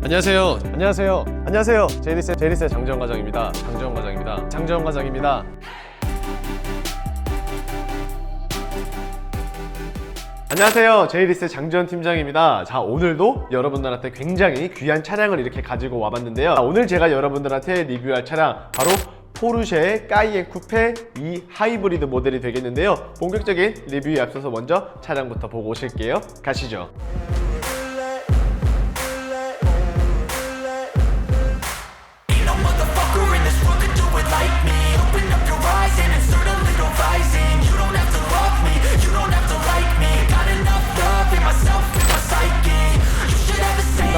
안녕하세요. 안녕하세요. 안녕하세요. 제이리스의 장재원 과장입니다. 장재원 과장입니다. 안녕하세요. 제이리스의 장재원 팀장입니다. 자, 오늘도 여러분들한테 굉장히 귀한 차량을 이렇게 가지고 와봤는데요. 오늘 제가 여러분들한테 리뷰할 차량 바로 포르쉐의 까이엔 쿠페 이 하이브리드 모델이 되겠는데요. 본격적인 리뷰에 앞서서 먼저 차량부터 보고 오실게요. 가시죠.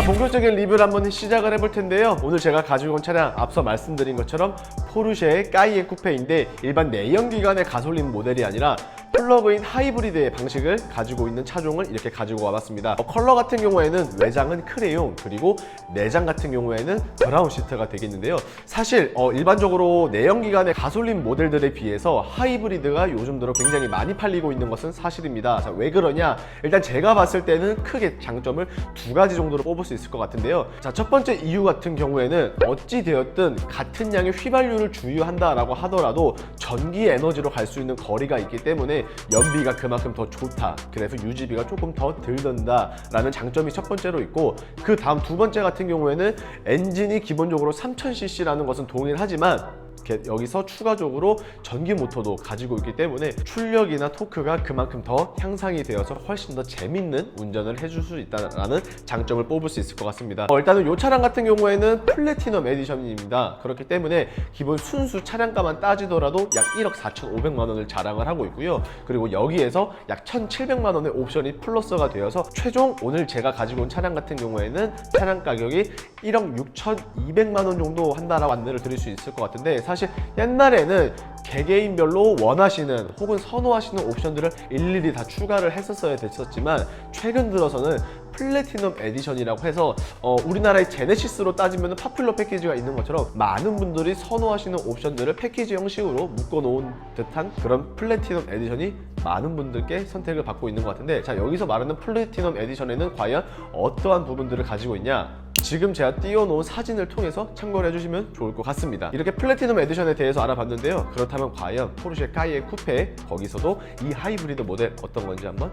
본격적인 리뷰를 한번 시작을 해볼 텐데요. 오늘 제가 가지고 온 차량 앞서 말씀드린 것처럼 포르쉐의 까이엔 쿠페인데 일반 내연기관의 가솔린 모델이 아니라 플러그인 하이브리드의 방식을 가지고 있는 차종을 이렇게 가지고 와봤습니다. 컬러 같은 경우에는 외장은 크레용, 그리고 내장 같은 경우에는 브라운 시트가 되겠는데요. 사실 일반적으로 내연기관의 가솔린 모델들에 비해서 하이브리드가 요즘 들어 굉장히 많이 팔리고 있는 것은 사실입니다. 자, 왜 그러냐? 일단 제가 봤을 때는 크게 장점을 두 가지 정도로 뽑을 수 있을 것 같은데요. 자, 첫 번째 이유 같은 경우에는 어찌 되었든 같은 양의 휘발유를 주유한다라고 하더라도 전기 에너지로 갈 수 있는 거리가 있기 때문에 연비가 그만큼 더 좋다, 그래서 유지비가 조금 더 덜 든다 라는 장점이 첫 번째로 있고, 그 다음 두 번째 같은 경우에는 엔진이 기본적으로 3000cc라는 것은 동일하지만 여기서 추가적으로 전기 모터도 가지고 있기 때문에 출력이나 토크가 그만큼 더 향상이 되어서 훨씬 더 재밌는 운전을 해줄 수 있다는 장점을 뽑을 수 있을 것 같습니다. 일단은 이 차량 같은 경우에는 플래티넘 에디션입니다. 그렇기 때문에 기본 순수 차량가만 따지더라도 약 1억 4,500만 원을 자랑을 하고 있고요. 그리고 여기에서 약 1,700만 원의 옵션이 플러스가 되어서 최종 오늘 제가 가지고 온 차량 같은 경우에는 차량 가격이 1억 6,200만 원 정도 한다라고 안내를 드릴 수 있을 것 같은데, 사실 옛날에는 개개인별로 원하시는 혹은 선호하시는 옵션들을 일일이 다 추가를 했었어야 됐었지만, 최근 들어서는 플래티넘 에디션이라고 해서 우리나라의 제네시스로 따지면 파퓰러 패키지가 있는 것처럼 많은 분들이 선호하시는 옵션들을 패키지 형식으로 묶어놓은 듯한 그런 플래티넘 에디션이 많은 분들께 선택을 받고 있는 것 같은데, 자, 여기서 말하는 플래티넘 에디션에는 과연 어떠한 부분들을 가지고 있냐? 지금 제가 띄워놓은 사진을 통해서 참고를 해주시면 좋을 것 같습니다. 이렇게 플래티넘 에디션에 대해서 알아봤는데요. 그렇다면 과연 포르쉐 까이엔 쿠페, 거기서도 이 하이브리드 모델 어떤 건지 한번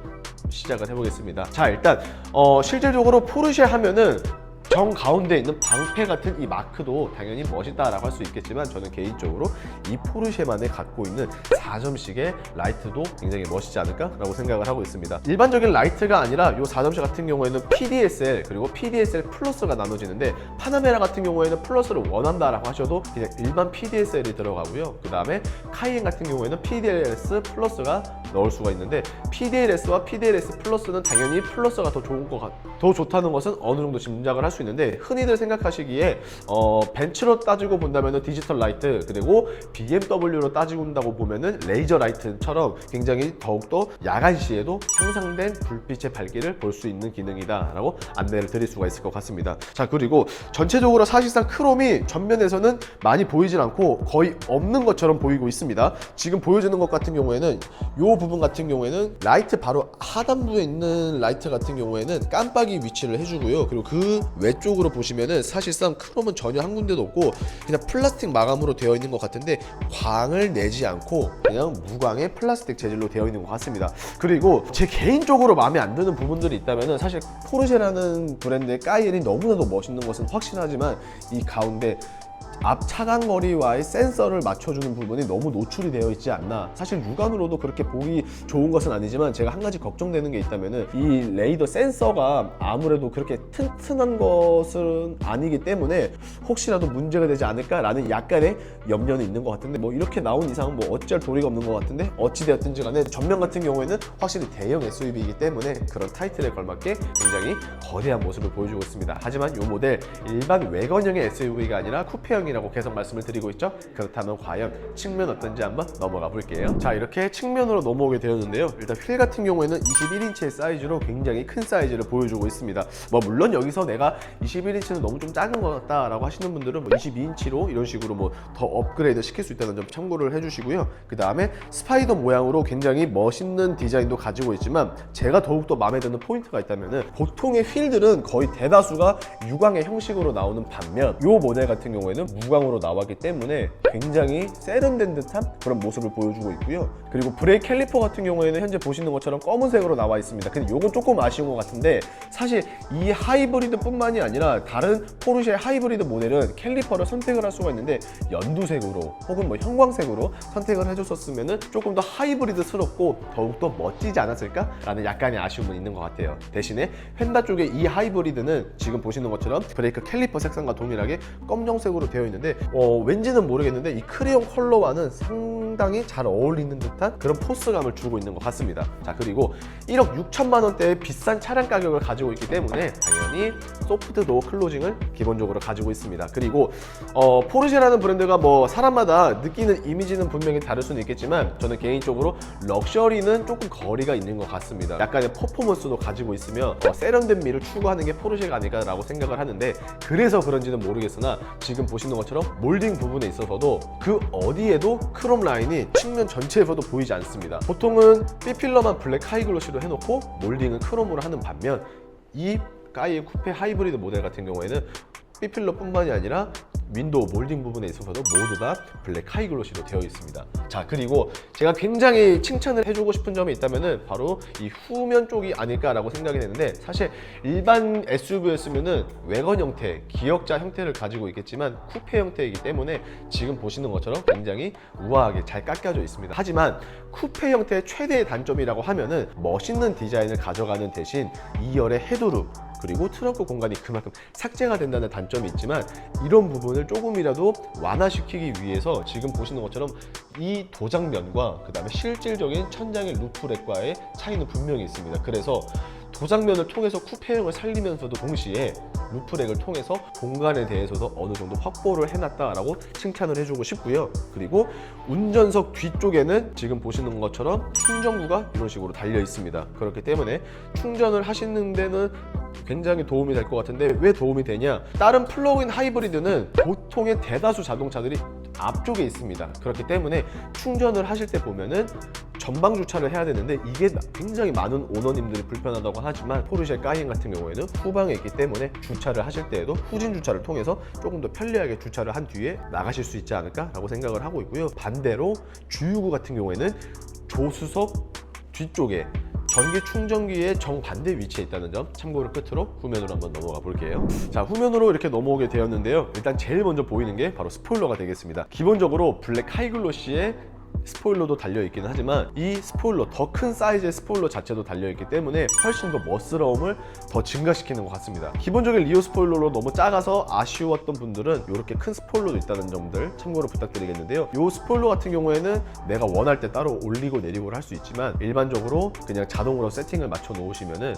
시작을 해보겠습니다. 자, 일단 실질적으로 포르쉐 하면은 정 가운데 있는 방패 같은 이 마크도 당연히 멋있다라고 할 수 있겠지만, 저는 개인적으로 이 포르쉐만에 갖고 있는 4점씩의 라이트도 굉장히 멋있지 않을까라고 생각을 하고 있습니다. 일반적인 라이트가 아니라 이 4점씩 같은 경우에는 PDSL 그리고 PDSL 플러스가 나눠지는데, 파나메라 같은 경우에는 플러스를 원한다라고 하셔도 그냥 일반 PDSL이 들어가고요. 그 다음에 카이엔 같은 경우에는 PDLS 플러스가 넣을 수가 있는데, PDLS와 PDLS 플러스는 당연히 플러스가 더 좋다는 것은 어느 정도 짐작을 할 수 있는데, 흔히들 생각하시기에 벤츠로 따지고 본다면 디지털 라이트, 그리고 BMW로 따지고 본다고 보면은 레이저 라이트처럼 굉장히 더욱더 야간 시에도 향상된 불빛의 밝기를 볼 수 있는 기능이다 라고 안내를 드릴 수가 있을 것 같습니다. 자, 그리고 전체적으로 사실상 크롬이 전면에서는 많이 보이진 않고 거의 없는 것처럼 보이고 있습니다. 지금 보여주는 것 같은 경우에는 이 부분 같은 경우에는 라이트 바로 하단부에 있는 라이트 같은 경우에는 깜빡이 위치를 해주고요. 그리고 그 외쪽으로 보시면은 사실상 크롬은 전혀 한 군데도 없고 그냥 플라스틱 마감으로 되어 있는 것 같은데, 광을 내지 않고 그냥 무광의 플라스틱 재질로 되어 있는 것 같습니다. 그리고 제 개인적으로 마음에 안 드는 부분들이 있다면은, 사실 포르쉐라는 브랜드의 까이엔이 너무나도 멋있는 것은 확실하지만 이 가운데 앞 차간거리와의 센서를 맞춰주는 부분이 너무 노출이 되어 있지 않나. 사실 육안으로도 그렇게 보기 좋은 것은 아니지만, 제가 한 가지 걱정되는 게 있다면은 이 레이더 센서가 아무래도 그렇게 튼튼한 것은 아니기 때문에 혹시라도 문제가 되지 않을까라는 약간의 염려는 있는 것 같은데, 뭐 이렇게 나온 이상은 뭐 어찌할 도리가 없는 것 같은데, 어찌되었든지 간에 전면 같은 경우에는 확실히 대형 SUV이기 때문에 그런 타이틀에 걸맞게 굉장히 거대한 모습을 보여주고 있습니다. 하지만 이 모델 일반 외관형의 SUV가 아니라 쿠페형 측면형이라고 계속 말씀을 드리고 있죠. 그렇다면 과연 측면 어떤지 한번 넘어가 볼게요. 자, 이렇게 측면으로 넘어오게 되었는데요. 일단 휠 같은 경우에는 21인치의 사이즈로 굉장히 큰 사이즈를 보여주고 있습니다. 뭐 물론 여기서 내가 21인치는 너무 좀 작은 것 같다라고 하시는 분들은 뭐 22인치로 이런 식으로 뭐 더 업그레이드 시킬 수 있다는 점 참고를 해주시고요. 그 다음에 스파이더 모양으로 굉장히 멋있는 디자인도 가지고 있지만 제가 더욱더 마음에 드는 포인트가 있다면은 보통의 휠들은 거의 대다수가 유광의 형식으로 나오는 반면 이 모델 같은 경우에는 무광으로 나왔기 때문에 굉장히 세련된 듯한 그런 모습을 보여주고 있고요. 그리고 브레이크 캘리퍼 같은 경우에는 현재 보시는 것처럼 검은색으로 나와 있습니다. 근데 이건 조금 아쉬운 것 같은데 사실 이 하이브리드 뿐만이 아니라 다른 포르쉐 하이브리드 모델은 캘리퍼를 선택을 할 수가 있는데 연두색으로 혹은 뭐 형광색으로 선택을 해줬었으면 조금 더 하이브리드스럽고 더욱더 멋지지 않았을까라는 약간의 아쉬움은 있는 것 같아요. 대신에 펜다 쪽의 이 하이브리드는 지금 보시는 것처럼 브레이크 캘리퍼 색상과 동일하게 검정색으로 되어 있는데 왠지는 모르겠는데 이 크레용 컬러와는 상당히 잘 어울리는 듯한 그런 포스감을 주고 있는 것 같습니다. 자, 그리고 1억 6천만 원대의 비싼 차량 가격을 가지고 있기 때문에 당연히 소프트 도어 클로징을 기본적으로 가지고 있습니다. 그리고 포르쉐라는 브랜드가 뭐 사람마다 느끼는 이미지는 분명히 다를 수는 있겠지만 저는 개인적으로 럭셔리는 조금 거리가 있는 것 같습니다. 약간의 퍼포먼스도 가지고 있으며 세련된 미를 추구하는 게 포르쉐가 아닐까라고 생각을 하는데 그래서 그런지는 모르겠으나 지금 보시는 것처럼 몰딩 부분에 있어서도 그 어디에도 크롬 라인이 측면 전체에서도 보이지 않습니다. 보통은 B필러만 블랙 하이글로시로 해놓고 몰딩은 크롬으로 하는 반면 이 까이의 쿠페 하이브리드 모델 같은 경우에는 B필러 뿐만이 아니라 윈도우 몰딩 부분에 있어서도 모두 다 블랙 하이글로시로 되어 있습니다. 자, 그리고 제가 굉장히 칭찬을 해주고 싶은 점이 있다면은 바로 이 후면 쪽이 아닐까라고 생각이 되는데 사실 일반 SUV였으면은 외건 형태, 기역자 형태를 가지고 있겠지만 쿠페 형태이기 때문에 지금 보시는 것처럼 굉장히 우아하게 잘 깎여져 있습니다. 하지만 쿠페 형태의 최대의 단점이라고 하면은 멋있는 디자인을 가져가는 대신 2열의 헤드룸 그리고 트렁크 공간이 그만큼 삭제가 된다는 단점이 있지만 이런 부분을 조금이라도 완화시키기 위해서 지금 보시는 것처럼 이 도장면과 그 다음에 실질적인 천장의 루프렉과의 차이는 분명히 있습니다. 그래서 도장면을 통해서 쿠페형을 살리면서도 동시에 루프렉을 통해서 공간에 대해서도 어느 정도 확보를 해놨다라고 칭찬을 해주고 싶고요. 그리고 운전석 뒤쪽에는 지금 보시는 것처럼 충전구가 이런 식으로 달려 있습니다. 그렇기 때문에 충전을 하시는 데는 굉장히 도움이 될 것 같은데 왜 도움이 되냐? 다른 플러그인 하이브리드는 보통의 대다수 자동차들이 앞쪽에 있습니다. 그렇기 때문에 충전을 하실 때 보면은 전방 주차를 해야 되는데 이게 굉장히 많은 오너님들이 불편하다고 하지만 포르쉐 까이엔 같은 경우에는 후방에 있기 때문에 주차를 하실 때에도 후진 주차를 통해서 조금 더 편리하게 주차를 한 뒤에 나가실 수 있지 않을까라고 생각을 하고 있고요. 반대로 주유구 같은 경우에는 조수석 뒤쪽에 전기 충전기의 정반대 위치에 있다는 점 참고를 끝으로 후면으로 한번 넘어가 볼게요. 자, 후면으로 이렇게 넘어오게 되었는데요. 일단 제일 먼저 보이는 게 바로 스포일러가 되겠습니다. 기본적으로 블랙 하이글로시의 스포일러도 달려있기는 하지만 이 스포일러, 더 큰 사이즈의 스포일러 자체도 달려있기 때문에 훨씬 더 멋스러움을 더 증가시키는 것 같습니다. 기본적인 리오 스포일러로 너무 작아서 아쉬웠던 분들은 이렇게 큰 스포일러도 있다는 점들 참고로 부탁드리겠는데요. 이 스포일러 같은 경우에는 내가 원할 때 따로 올리고 내리고 할 수 있지만 일반적으로 그냥 자동으로 세팅을 맞춰 놓으시면은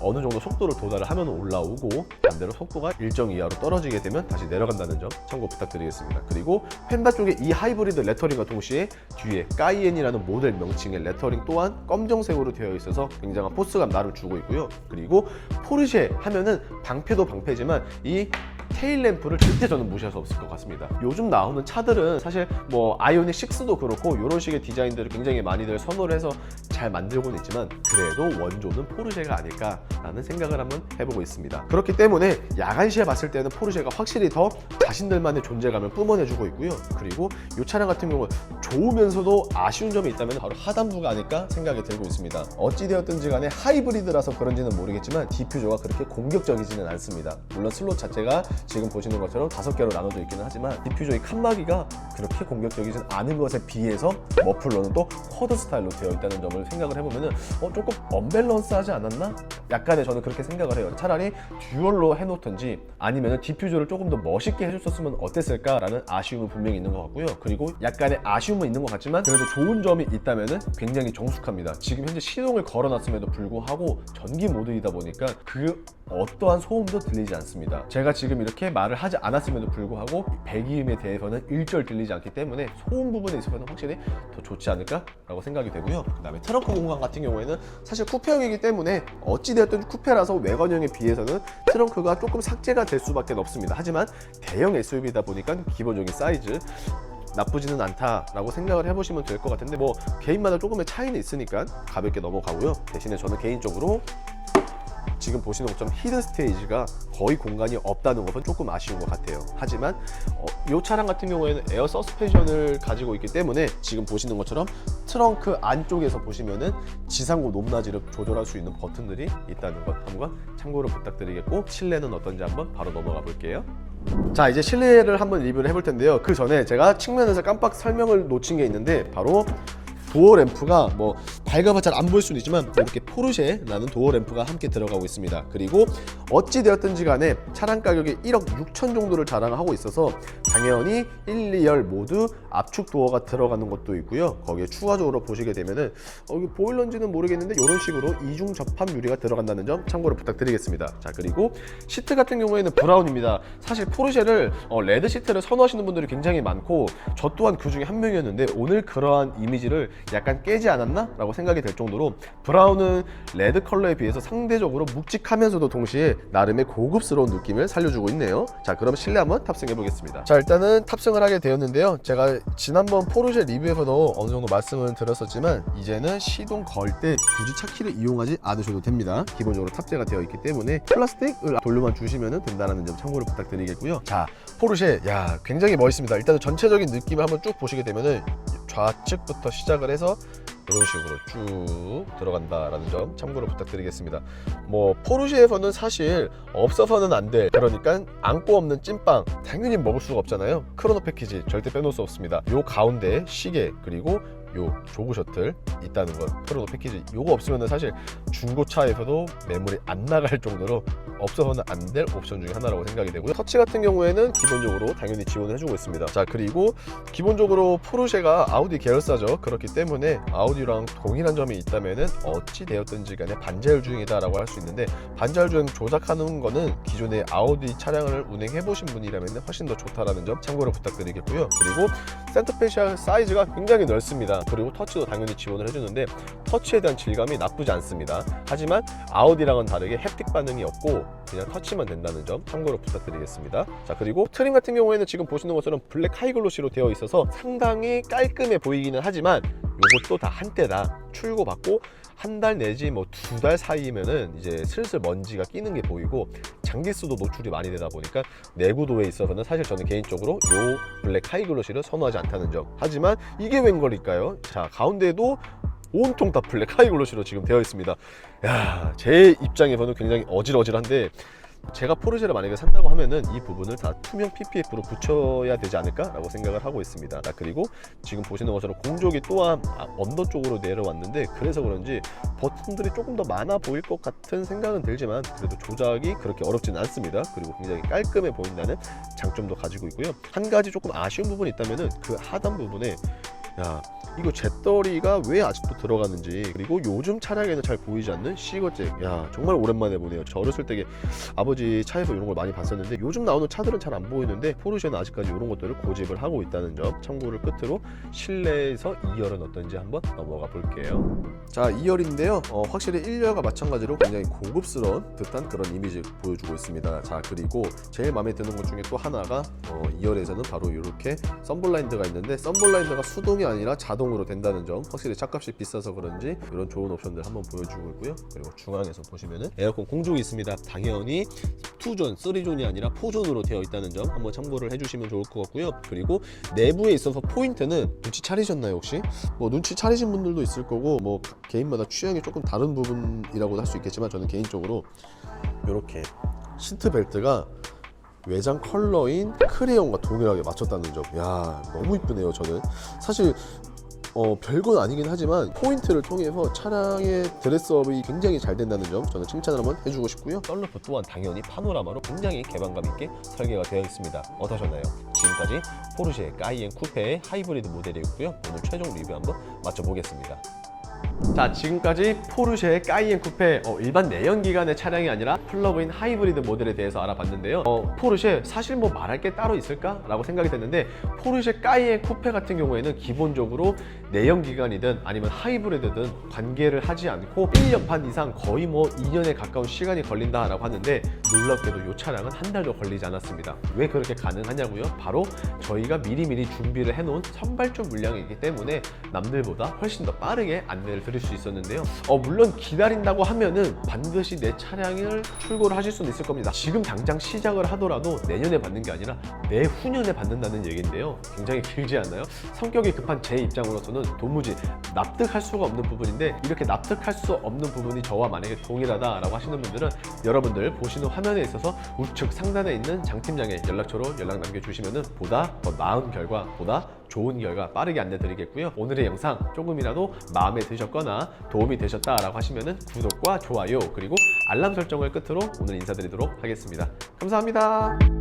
어느 정도 속도를 도달을 하면 올라오고 반대로 속도가 일정 이하로 떨어지게 되면 다시 내려간다는 점 참고 부탁드리겠습니다. 그리고 펜다 쪽에 이 하이브리드 레터링과 동시에 뒤에 까이엔이라는 모델 명칭의 레터링 또한 검정색으로 되어 있어서 굉장한 포스감 나를 주고 있고요. 그리고 포르쉐 하면은 방패도 방패지만 이 테일 램프를 절대 저는 무시할 수 없을 것 같습니다. 요즘 나오는 차들은 사실 뭐 아이오닉 6도 그렇고 이런 식의 디자인들을 굉장히 많이들 선호를 해서 잘 만들고는 있지만 그래도 원조는 포르쉐가 아닐까라는 생각을 한번 해보고 있습니다. 그렇기 때문에 야간시에 봤을 때는 포르쉐가 확실히 더 자신들만의 존재감을 뿜어내주고 있고요. 그리고 이 차량 같은 경우는 좋으면서도 아쉬운 점이 있다면 바로 하단부가 아닐까 생각이 들고 있습니다. 어찌되었든지 간에 하이브리드라서 그런지는 모르겠지만 디퓨저가 그렇게 공격적이지는 않습니다. 물론 슬롯 자체가 지금 보시는 것처럼 5개로 나눠져 있기는 하지만 디퓨저의 칸막이가 그렇게 공격적이진 않은 것에 비해서 머플러는 또 쿼드 스타일로 되어 있다는 점을 생각을 해보면은 조금 언밸런스하지 않았나? 약간의 저는 그렇게 생각을 해요. 차라리 듀얼로 해놓던지 아니면 디퓨저를 조금 더 멋있게 해줬었으면 어땠을까라는 아쉬움은 분명히 있는 것 같고요. 그리고 약간의 아쉬움은 있는 것 같지만 그래도 좋은 점이 있다면은 굉장히 정숙합니다. 지금 현재 시동을 걸어놨음에도 불구하고 전기 모드이다 보니까 그 어떠한 소음도 들리지 않습니다. 제가 지금 이렇게 그렇게 말을 하지 않았음에도 불구하고 배기음에 대해서는 일절 들리지 않기 때문에 소음 부분에 있어서는 확실히 더 좋지 않을까라고 생각이 되고요. 그 다음에 트렁크 공간 같은 경우에는 사실 쿠페형이기 때문에 어찌되었든 쿠페라서 외관형에 비해서는 트렁크가 조금 삭제가 될 수밖에 없습니다. 하지만 대형 SUV다 보니까 기본적인 사이즈 나쁘지는 않다라고 생각을 해보시면 될 것 같은데, 뭐 개인마다 조금의 차이는 있으니까 가볍게 넘어가고요. 대신에 저는 개인적으로 지금 보시는 것처럼 히든 스테이지가 거의 공간이 없다는 것은 조금 아쉬운 것 같아요. 하지만 이 차량 같은 경우에는 에어 서스펜션을 가지고 있기 때문에 지금 보시는 것처럼 트렁크 안쪽에서 보시면은 지상고 높낮이를 조절할 수 있는 버튼들이 있다는 것 한번 참고로 부탁드리겠고, 실내는 어떤지 한번 바로 넘어가 볼게요. 자, 이제 실내를 한번 리뷰를 해볼 텐데요. 그 전에 제가 측면에서 깜빡 설명을 놓친 게 있는데, 바로 도어 램프가 뭐 밝아봐 잘 안 보일 수는 있지만 이렇게 포르쉐라는 도어 램프가 함께 들어가고 있습니다. 그리고 어찌 되었든지 간에 차량 가격이 1억 6천 정도를 자랑하고 있어서 당연히 1, 2열 모두 압축 도어가 들어가는 것도 있고요. 거기에 추가적으로 보시게 되면은 이게 보일런지는 모르겠는데 이런 식으로 이중 접합 유리가 들어간다는 점 참고로 부탁드리겠습니다. 자, 그리고 시트 같은 경우에는 브라운입니다. 사실 포르쉐를 레드 시트를 선호하시는 분들이 굉장히 많고 저 또한 그 중에 한 명이었는데, 오늘 그러한 이미지를 약간 깨지 않았나? 라고 생각이 될 정도로 브라운은 레드 컬러에 비해서 상대적으로 묵직하면서도 동시에 나름의 고급스러운 느낌을 살려주고 있네요. 자, 그럼 실내 한번 탑승해 보겠습니다. 자, 일단은 탑승을 하게 되었는데요. 제가 지난번 포르쉐 리뷰에서도 어느 정도 말씀을 드렸었지만 이제는 시동 걸 때 굳이 차키를 이용하지 않으셔도 됩니다. 기본적으로 탑재가 되어 있기 때문에 플라스틱을 돌려만 주시면 된다는 점 참고로 부탁드리겠고요. 자, 포르쉐, 야, 굉장히 멋있습니다. 일단 전체적인 느낌을 한번 쭉 보시게 되면은 좌측부터 시작을 해서 이런 식으로 쭉 들어간다라는 점 참고로 부탁드리겠습니다. 뭐 포르쉐에서는 사실 없어서는 안 될, 그러니까 안고 없는 찐빵 당연히 먹을 수가 없잖아요. 크로노 패키지 절대 빼놓을 수 없습니다. 요 가운데 시계, 그리고 요 조그 셔틀 있다는 것, 크로노 패키지 요거 없으면 사실 중고차에서도 매물이 안 나갈 정도로 없어서는 안 될 옵션 중에 하나라고 생각이 되고요. 터치 같은 경우에는 기본적으로 당연히 지원을 해주고 있습니다. 자, 그리고 기본적으로 포르쉐가 아우디 계열사죠. 그렇기 때문에 아우디랑 동일한 점이 있다면은 어찌 되었든지 간에 반자율 주행이다라고 할 수 있는데, 반자율 주행 조작하는 거는 기존의 아우디 차량을 운행해 보신 분이라면 훨씬 더 좋다라는 점 참고로 부탁드리겠고요. 그리고 센터 페시아 사이즈가 굉장히 넓습니다. 그리고 터치도 당연히 지원을 해주는데 터치에 대한 질감이 나쁘지 않습니다. 하지만 아우디랑은 다르게 햅틱 반응이 없고 그냥 터치만 된다는 점 참고로 부탁드리겠습니다. 자, 그리고 트림 같은 경우에는 지금 보시는 것처럼 블랙 하이글로시로 되어 있어서 상당히 깔끔해 보이기는 하지만 이것도 다 한때다. 출고받고 한 달 내지 뭐 2달 사이면은 이제 슬슬 먼지가 끼는 게 보이고 장기수도 노출이 많이 되다 보니까 내구도에 있어서는 사실 저는 개인적으로 요 블랙 하이글로시를 선호하지 않다는 점. 하지만 이게 웬걸일까요? 자, 가운데도 온통 다 블랙 하이글로시로 지금 되어 있습니다. 야, 제 입장에서는 굉장히 어질어질한데, 제가 포르쉐를 만약에 산다고 하면은 이 부분을 다 투명 PPF로 붙여야 되지 않을까라고 생각을 하고 있습니다. 그리고 지금 보시는 것처럼 공조기 또한 언더 쪽으로 내려왔는데, 그래서 그런지 버튼들이 조금 더 많아 보일 것 같은 생각은 들지만 그래도 조작이 그렇게 어렵지는 않습니다. 그리고 굉장히 깔끔해 보인다는 장점도 가지고 있고요. 한 가지 조금 아쉬운 부분이 있다면은 그 하단 부분에, 야, 이거 잿더리가 왜 아직도 들어가는지, 그리고 요즘 차량에는 잘 보이지 않는 시거잭, 야, 정말 오랜만에 보네요. 저 어렸을 때 아버지 차에서 이런 걸 많이 봤었는데 요즘 나오는 차들은 잘 안 보이는데 포르쉐는 아직까지 이런 것들을 고집을 하고 있다는 점 참고를 끝으로 실내에서 2열은 어떤지 한번 넘어가 볼게요. 자, 2열인데요. 확실히 1열과 마찬가지로 굉장히 고급스러운 듯한 그런 이미지 보여주고 있습니다. 자, 그리고 제일 마음에 드는 것 중에 또 하나가 2열에서는 바로 이렇게 썬블라인드가 있는데, 썬블라인드가 수동이 아니라 자동으로 된다는 점, 확실히 차값이 비싸서 그런지 이런 좋은 옵션들 한번 보여주고 있고요. 그리고 중앙에서 보시면은 에어컨 공조기 있습니다. 당연히 2존, 3존이 아니라 4존으로 되어 있다는 점 한번 참고를 해주시면 좋을 것 같고요. 그리고 내부에 있어서 포인트는 눈치 차리셨나요 혹시? 뭐 눈치 차리신 분들도 있을 거고 뭐 개인마다 취향이 조금 다른 부분이라고 할 수 있겠지만, 저는 개인적으로 이렇게 시트 벨트가 외장 컬러인 크레용과 동일하게 맞췄다는 점, 야, 너무 이쁘네요. 저는 사실 별건 아니긴 하지만 포인트를 통해서 차량의 드레스업이 굉장히 잘 된다는 점 저는 칭찬을 한번 해주고 싶고요. 썬루프 또한 당연히 파노라마로 굉장히 개방감 있게 설계가 되어 있습니다. 어떠셨나요? 지금까지 포르쉐 까이엔 쿠페의 하이브리드 모델이었고요. 오늘 최종 리뷰 한번 맞춰보겠습니다. 자, 지금까지 포르쉐 까이엔 쿠페 일반 내연기관의 차량이 아니라 플러그인 하이브리드 모델에 대해서 알아봤는데요. 포르쉐 사실 뭐 말할 게 따로 있을까? 라고 생각이 됐는데 포르쉐 까이엔 쿠페 같은 경우에는 기본적으로 내연기관이든 아니면 하이브리드든 관계를 하지 않고 1년 반 이상 거의 뭐 2년에 가까운 시간이 걸린다라고 하는데 놀랍게도 이 차량은 한 달도 걸리지 않았습니다. 왜 그렇게 가능하냐고요? 바로 저희가 미리미리 준비를 해놓은 선발주 물량이기 때문에 남들보다 훨씬 더 빠르게 안내를 드릴 수 있었는데요. 물론 기다린다고 하면은 반드시 내 차량을 출고를 하실 수는 있을 겁니다. 지금 당장 시작을 하더라도 내년에 받는 게 아니라 내후년에 받는다는 얘기인데요. 굉장히 길지 않나요? 성격이 급한 제 입장으로서는 도무지 납득할 수가 없는 부분인데 이렇게 납득할 수 없는 부분이 저와 만약에 동일하다라고 하시는 분들은 여러분들 보시는 화면에 있어서 우측 상단에 있는 장 팀장의 연락처로 연락 남겨주시면 보다 더 나은 결과, 보다 좋은 결과 빠르게 안내 드리겠고요. 오늘의 영상 조금이라도 마음에 드셨거나 도움이 되셨다라고 하시면 구독과 좋아요 그리고 알람 설정을 끝으로 오늘 인사드리도록 하겠습니다. 감사합니다.